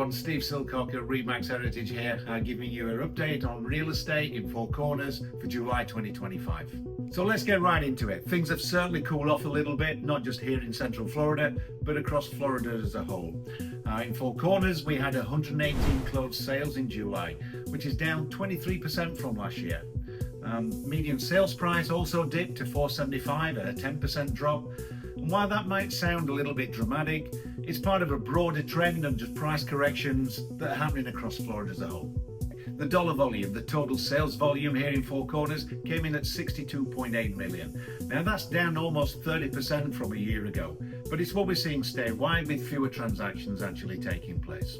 everyone, Steve Silcock at Remax Heritage here, giving you an update on real estate in Four Corners for July 2025. So let's get right into it. Things have certainly cooled off a little bit, not just here in Central Florida, but across Florida as a whole. In Four Corners, we had 118 closed sales in July, which is down 23% from last year. Median sales price also dipped to $475, a 10% drop. And while that might sound a little bit dramatic, it's part of a broader trend and just price corrections that are happening across Florida as a whole. The dollar volume, the total sales volume here in Four Corners, came in at 62.8 million. Now that's down almost 30% from a year ago, but it's what we're seeing statewide with fewer transactions actually taking place.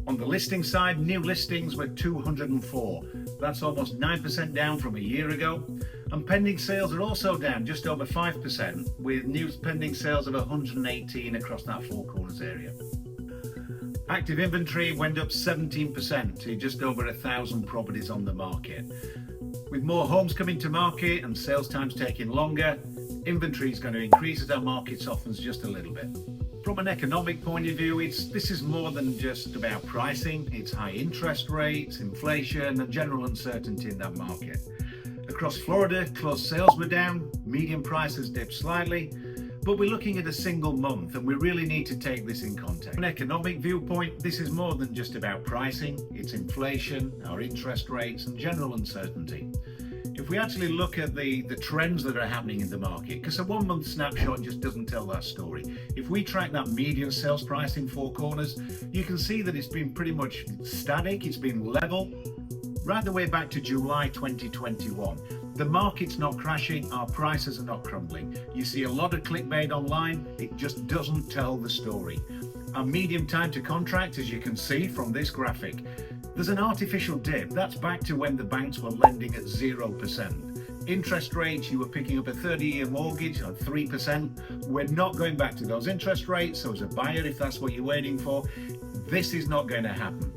On the listing side, new listings were 204. That's almost 9% down from a year ago. And pending sales are also down just over 5%, with new pending sales of 118 across that Four Corners area. Active inventory went up 17% to just over 1,000 properties on the market. With more homes coming to market and sales times taking longer, inventory is going to increase as our market softens just a little bit. From an economic point of view, this is more than just about pricing. It's high interest rates, inflation, and general uncertainty in that market. Across Florida, closed sales were down, median prices dipped slightly, but we're looking at a single month and we really need to take this in context. From an economic viewpoint, this is more than just about pricing. It's inflation, our interest rates, and general uncertainty. If we actually look at the trends that are happening in the market, because a 1 month snapshot just doesn't tell that story. If we track that median sales price in Four Corners, you can see that it's been pretty much static, it's been level, right the way back to July 2021. The market's not crashing, our prices are not crumbling. You see a lot of clickbait online, it just doesn't tell the story. Our median time to contract, as you can see from this graphic, there's an artificial dip. That's back to when the banks were lending at 0%. Interest rates, you were picking up a 30-year mortgage at 3%. We're not going back to those interest rates, so as a buyer, if that's what you're waiting for, this is not going to happen.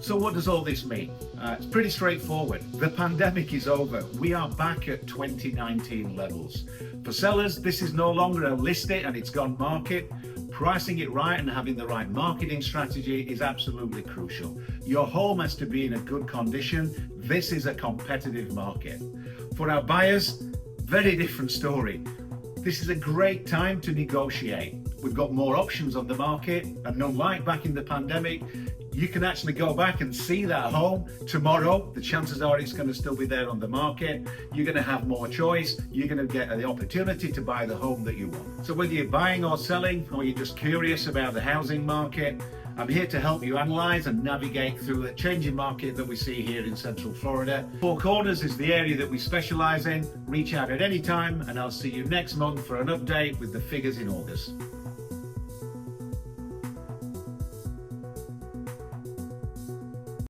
So what does all this mean? It's pretty straightforward. The pandemic is over. We are back at 2019 levels. For sellers, this is no longer a list it and it's gone market. Pricing it right and having the right marketing strategy is absolutely crucial. Your home has to be in a good condition. This is a competitive market. For our buyers, very different story. This is a great time to negotiate. We've got more options on the market, and unlike back in the pandemic, you can actually go back and see that home tomorrow. The chances are it's going to still be there on the market. You're going to have more choice. You're going to get the opportunity to buy the home that you want. So whether you're buying or selling, or you're just curious about the housing market, I'm here to help you analyze and navigate through the changing market that we see here in Central Florida. Four Corners is the area that we specialize in. Reach out at any time, and I'll see you next month for an update with the figures in August.